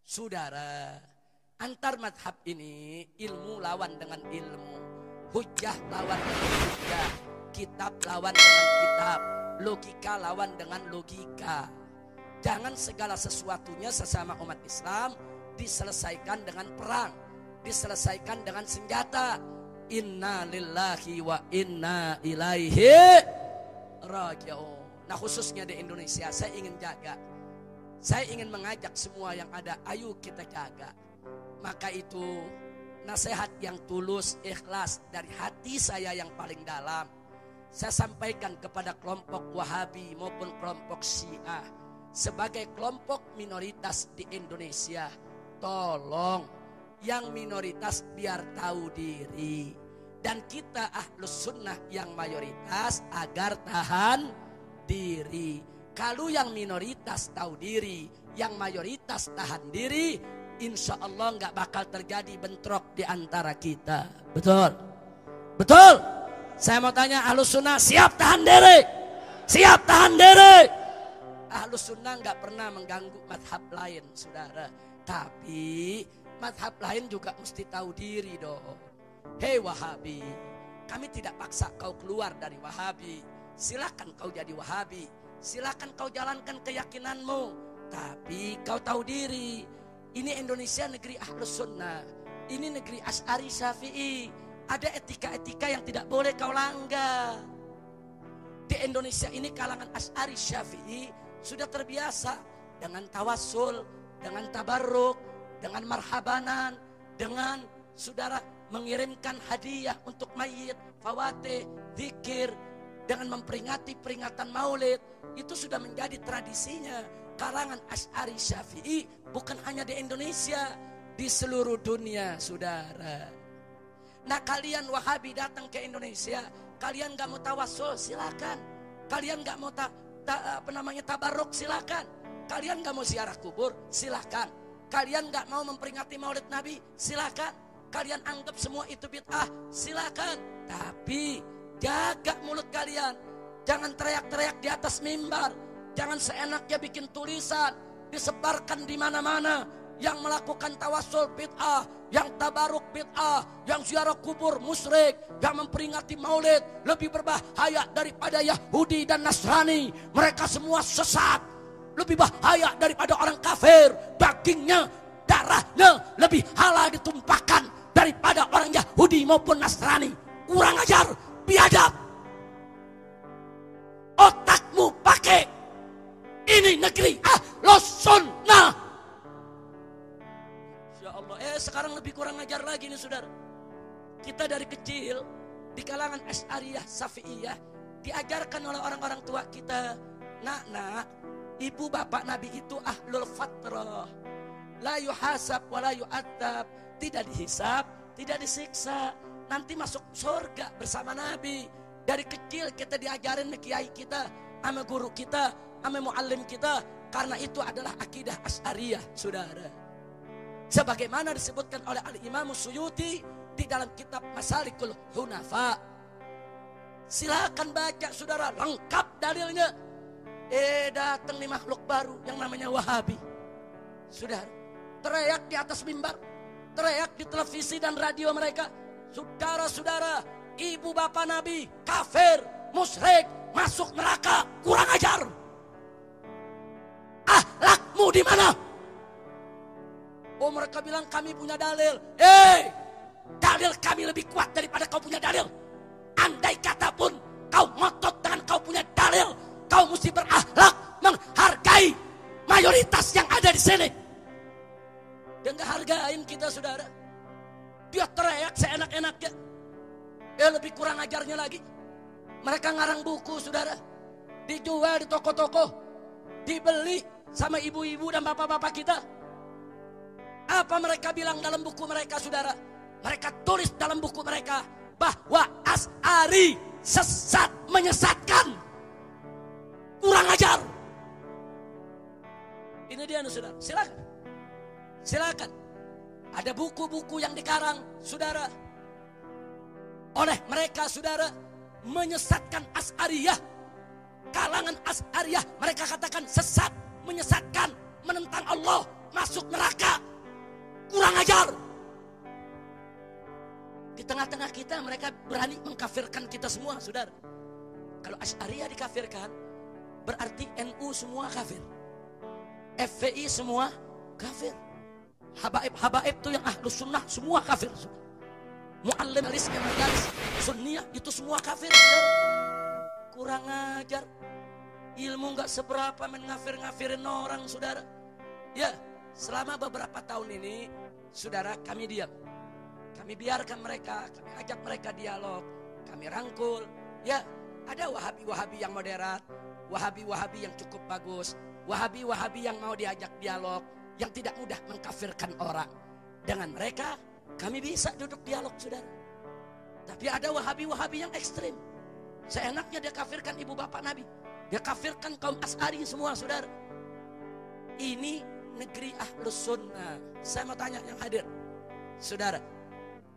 Saudara, antar madhab ini ilmu lawan dengan ilmu, hujjah lawan dengan hujjah, kitab lawan dengan kitab, logika lawan dengan logika. Jangan segala sesuatunya sesama umat Islam diselesaikan dengan perang, diselesaikan dengan senjata. Inna lillahi wa inna ilaihi raji'un. Nah, khususnya di Indonesia saya ingin jaga. Saya ingin mengajak semua yang ada, ayo kita jaga. Maka itu nasihat yang tulus, ikhlas dari hati saya yang paling dalam. Saya sampaikan kepada kelompok Wahabi maupun kelompok Syiah. Sebagai kelompok minoritas di Indonesia, tolong yang minoritas biar tahu diri. Dan kita Ahlus Sunnah yang mayoritas agar tahan diri. Kalau yang minoritas tahu diri, yang mayoritas tahan diri, insya Allah nggak bakal terjadi bentrok di antara kita. Betul? Betul? Saya mau tanya, Ahlus Sunnah siap tahan diri? Siap tahan diri? Ahlus Sunnah nggak pernah mengganggu madhab lain, saudara. Tapi madhab lain juga mesti tahu diri dong. Hei Wahabi, kami tidak paksa kau keluar dari Wahabi. Silakan kau jadi Wahabi. Silakan kau jalankan keyakinanmu, tapi kau tahu diri. Ini Indonesia negeri Ahlus Sunnah, ini negeri Asy'ari Syafi'i. Ada etika-etika yang tidak boleh kau langgar. Di Indonesia ini kalangan Asy'ari Syafi'i sudah terbiasa dengan tawassul, dengan tabarruk, dengan marhabanan, dengan saudara mengirimkan hadiah untuk mayit, fawatih, zikir, dengan memperingati peringatan Maulid. Itu sudah menjadi tradisinya kalangan Asy'ari Syafi'i, bukan hanya di Indonesia, di seluruh dunia, saudara. Nah, kalian Wahabi datang ke Indonesia, kalian gak mau tawassul, silakan. Kalian gak mau tabarruk, silakan. Kalian gak mau ziarah kubur, silakan. Kalian gak mau memperingati Maulid Nabi, silakan. Kalian anggap semua itu bid'ah, silakan. Tapi jaga mulut kalian. Jangan teriak-teriak di atas mimbar. Jangan seenaknya bikin tulisan, disebarkan di mana-mana. Yang melakukan tawassul bid'ah, yang tabaruk bid'ah, yang ziarah kubur musyrik, yang memperingati Maulid lebih berbahaya daripada Yahudi dan Nasrani. Mereka semua sesat. Lebih bahaya daripada orang kafir. Dagingnya, darahnya lebih halal ditumpahkan daripada orang Yahudi maupun Nasrani. Kurang ajar, biadab. Otakmu pakai. Ini negeri Ahlus Sunnah. Ya Allah, sekarang lebih kurang ajar lagi nih saudara. Kita dari kecil di kalangan Asy'ariyah Syafi'iyah diajarkan oleh orang-orang tua kita, nak, ibu bapak Nabi itu ahlul fatrah, la yuhasab wa la yu'adzab, tidak dihisab, tidak disiksa, nanti masuk surga bersama Nabi. Dari kecil kita diajarin nih kiai kita, sama guru kita, sama muallim kita, karena itu adalah akidah Asy'ariyah, saudara. Sebagaimana disebutkan oleh Al-Imam Suyuti di dalam kitab Masalikul Hunafa. Silakan baca saudara, lengkap dalilnya. Datang nih makhluk baru yang namanya Wahabi. Saudara, teriak di atas mimbar, teriak di televisi dan radio mereka. Saudara-saudara, ibu bapak Nabi kafir, musyrik, masuk neraka, kurang ajar. Akhlakmu di mana? Oh, mereka bilang kami punya dalil. Dalil kami lebih kuat daripada kau punya dalil. Andai kata pun kau ngotot dengan kau punya dalil, kau mesti berakhlak, menghargai mayoritas yang ada di sini. Dia nggak hargain kita, saudara. Dia teriak seenak-enaknya. Lebih kurang ajarnya lagi. Mereka ngarang buku, saudara, dijual di toko-toko, dibeli sama ibu-ibu dan bapak-bapak kita. Apa mereka bilang dalam buku mereka, saudara? Mereka tulis dalam buku mereka bahwa Asy'ari sesat, menyesatkan. Kurang ajar. Ini dia, saudara. Silakan. Silakan. Ada buku-buku yang dikarang, saudara, oleh mereka, saudara, menyesatkan Asy'ariyah. Kalangan Asy'ariyah mereka katakan sesat, menyesatkan, menentang Allah, masuk neraka. tengah-tengah kita mereka berani mengkafirkan kita semua, saudara. Kalau Asy'ariyah dikafirkan, berarti NU semua kafir. FPI semua kafir. Habaib itu yang Ahlus Sunnah semua kafir. Mu'allim yang majalis Sunniyah itu semua kafir, saudara. Kurang ajar. Ilmu gak seberapa mengafir-ngafirin orang, saudara. Ya, selama beberapa tahun ini, saudara, kami diam. Kami biarkan mereka, kami ajak mereka dialog, kami rangkul. Ya, ada wahabi-wahabi yang moderat, wahabi-wahabi yang cukup bagus, wahabi-wahabi yang mau diajak dialog, yang tidak mudah mengkafirkan orang. Dengan mereka, kami bisa duduk dialog, saudara. Tapi ada wahabi-wahabi yang ekstrim. Seenaknya dia kafirkan ibu bapak Nabi. Dia kafirkan kaum Asy'ari semua, saudara. Ini negeri Ahlus Sunnah. Saya mau tanya yang hadir, saudara.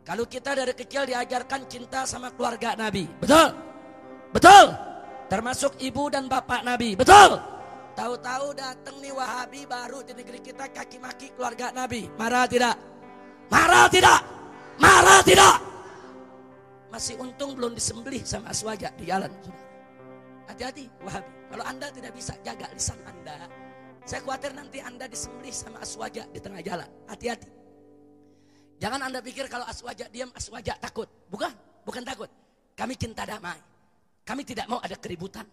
Kalau kita dari kecil diajarkan cinta sama keluarga Nabi, betul? Betul? Termasuk ibu dan bapak Nabi, betul? Tahu-tahu datang nih wahabi baru di negeri kita kaki maki keluarga Nabi. Marah tidak? Marah tidak? Marah tidak? Masih untung belum disembelih sama Aswaja di jalan. Hati-hati wahabi. Kalau Anda tidak bisa jaga lisan Anda, saya khawatir nanti Anda disembelih sama Aswaja di tengah jalan. Hati-hati. Jangan Anda pikir kalau Aswaja diam, Aswaja takut. Bukan takut. Kami cinta damai. Kami tidak mau ada keributan.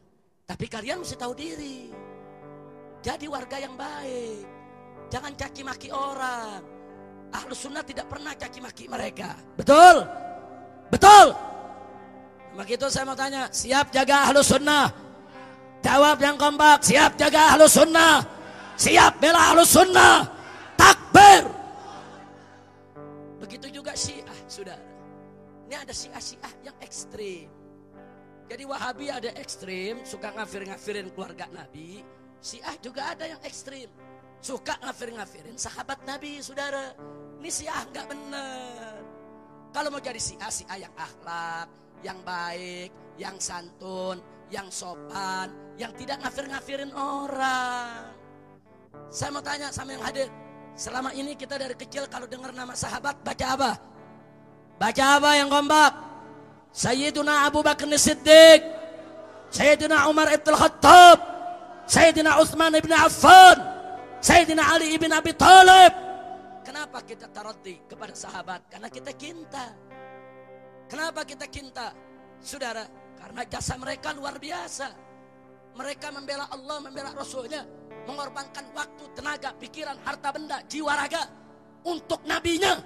Tapi kalian mesti tahu diri. Jadi warga yang baik. Jangan caci maki orang. Ahlus Sunnah tidak pernah caci maki mereka. Betul? Betul? Maka itu saya mau tanya, siap jaga Ahlus Sunnah? Jawab yang kompak, siap jaga Ahlus Sunnah? Siap bela Ahlus Sunnah? Takbir! Begitu juga Syiah, saudara. Ini ada Syiah yang ekstrim. Jadi Wahabi ada ekstrim, suka ngafir-ngafirin keluarga Nabi. Syiah juga ada yang ekstrim, suka ngafir-ngafirin sahabat Nabi, saudara. Ini Syiah nggak benar. Kalau mau jadi Syiah yang akhlak, yang baik, yang santun, yang sopan, yang tidak ngafir-ngafirin orang. Saya mau tanya sama yang hadir. Selama ini kita dari kecil kalau dengar nama sahabat baca apa? Baca apa yang kompak? Sayyiduna Abu Bakar Siddiq, Sayyidina Umar ibn Khattab, Sayyidina Utsman ibn Affan, Sayyidina Ali ibn Abi Thalib. Kenapa kita taraddi kepada sahabat? Karena kita cinta. Kenapa kita cinta? Saudara, karena jasa mereka luar biasa. Mereka membela Allah, membela Rasulnya, mengorbankan waktu, tenaga, pikiran, harta benda, jiwa raga untuk nabinya.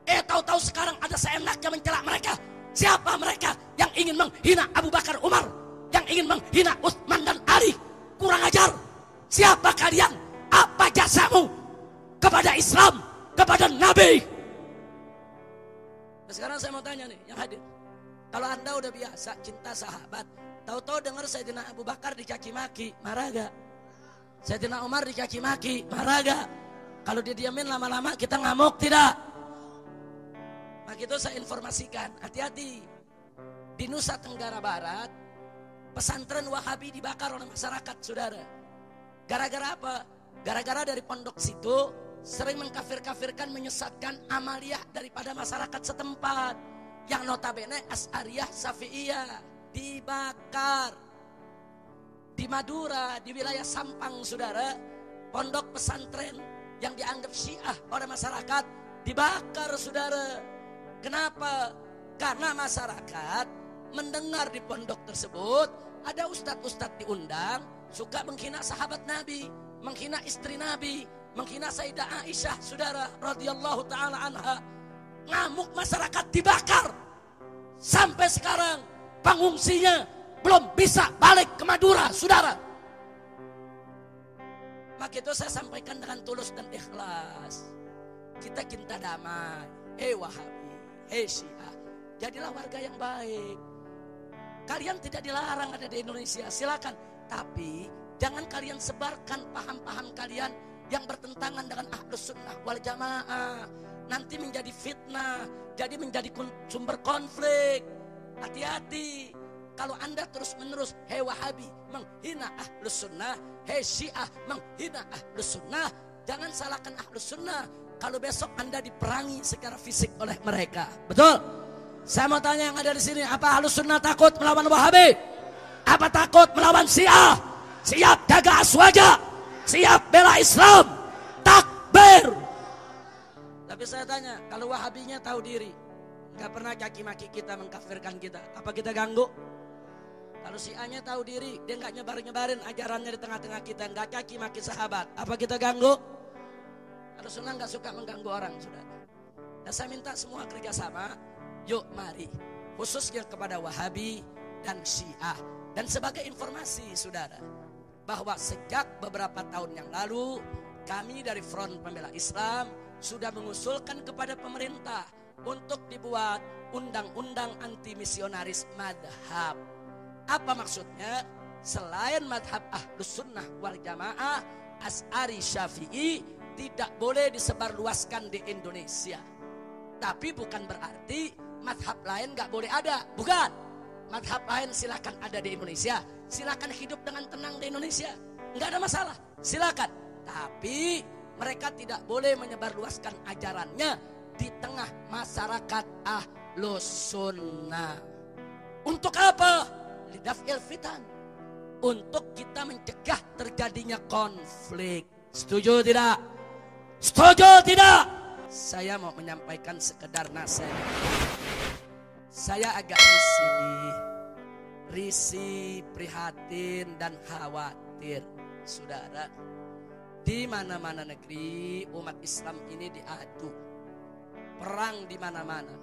Tahu-tahu sekarang ada seenaknya mencela mereka. Siapa mereka yang ingin menghina Abu Bakar, Umar, yang ingin menghina Utsman dan Ali? Kurang ajar. Siapa kalian? Apa jasamu kepada Islam, kepada Nabi? Nah, sekarang saya mau tanya nih yang hadir. Kalau Anda udah biasa cinta sahabat, tahu-tahu dengar Sayyidina Abu Bakar dicaci maki, marah gak? Sayyidina Umar dicaci maki, marah gak? Kalau dia diamin lama-lama kita ngamuk tidak? Maka itu saya informasikan, hati-hati. Di Nusa Tenggara Barat, pesantren Wahabi dibakar oleh masyarakat, saudara. Gara-gara apa? Gara-gara dari pondok situ sering mengkafir-kafirkan, menyesatkan amaliyah daripada masyarakat setempat. Yang notabene Asy'ariyah, Syafi'iyah dibakar. Di Madura, di wilayah Sampang, saudara, pondok pesantren yang dianggap Syiah oleh masyarakat dibakar, saudara. Kenapa? Karena masyarakat mendengar di pondok tersebut ada ustadz-ustadz diundang suka menghina sahabat Nabi, menghina istri Nabi, menghina Sayyidah Aisyah, saudara, radhiyallahu taala anha. Ngamuk, masyarakat dibakar. Sampai sekarang pengungsinya belum bisa balik ke Madura, saudara. Maka itu saya sampaikan dengan tulus dan ikhlas. Kita cinta damai. Wahabi, Syiah, jadilah warga yang baik. Kalian tidak dilarang ada di Indonesia, silakan. Tapi jangan kalian sebarkan paham-paham kalian yang bertentangan dengan Ahlus Sunnah wal Jamaah. Nanti menjadi fitnah, jadi menjadi sumber konflik. Hati-hati. Kalau Anda terus-menerus Wahabi menghina Ahlus Sunnah, Syiah menghina Ahlus Sunnah, jangan salahkan Ahlus Sunnah kalau besok Anda diperangi secara fisik oleh mereka. Betul? Saya mau tanya yang ada di sini, apa Ahlus Sunnah takut melawan Wahabi? Apa takut melawan Syiah? Siap jaga aswaja, siap bela Islam, takbir. Tapi saya tanya, kalau Wahabinya tahu diri, gak pernah caci maki kita, mengkafirkan kita, apa kita ganggu? Kalau Syiahnya tahu diri, dia gak nyebarin ajarannya di tengah-tengah kita, gak caci maki sahabat, apa kita ganggu? Ahlus Sunnah gak suka mengganggu orang, saudara. Dan saya minta semua kerjasama. Yuk mari, khususnya kepada Wahabi dan Syiah. Dan sebagai informasi saudara, bahwa sejak beberapa tahun yang lalu, kami dari Front Pembela Islam sudah mengusulkan kepada pemerintah untuk dibuat undang-undang anti misionaris madhab. Apa maksudnya? Selain madhab Ahlus Sunnah wal Jamaah, Asy'ari, Syafi'i tidak boleh disebarluaskan di Indonesia. Tapi bukan berarti madhab lain gak boleh ada, bukan. Madhab lain silakan ada di Indonesia, silakan hidup dengan tenang di Indonesia, nggak ada masalah, silakan. Tapi mereka tidak boleh menyebarluaskan ajarannya di tengah masyarakat Ahlus Sunnah. Untuk apa? Lidaf'il fitan, untuk kita mencegah terjadinya konflik. Setuju tidak? Setuju tidak? Saya mau menyampaikan sekedar nasihat. Saya agak risih, prihatin dan khawatir, saudara. Di mana-mana negeri umat Islam ini diadu. Perang di mana-mana.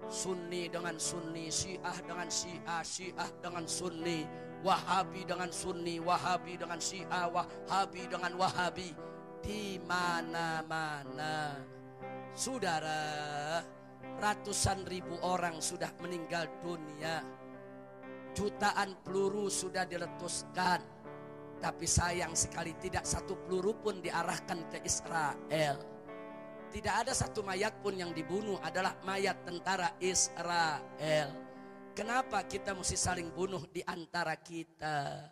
Sunni dengan Sunni, Syiah dengan Syiah, Syiah dengan Sunni, Wahabi dengan Sunni, Wahabi dengan Syiah, Wahabi dengan Wahabi. Di mana-mana, saudara. Ratusan ribu orang sudah meninggal dunia. Jutaan peluru sudah diletuskan. Tapi sayang sekali tidak satu peluru pun diarahkan ke Israel. Tidak ada satu mayat pun yang dibunuh adalah mayat tentara Israel. Kenapa kita mesti saling bunuh di antara kita?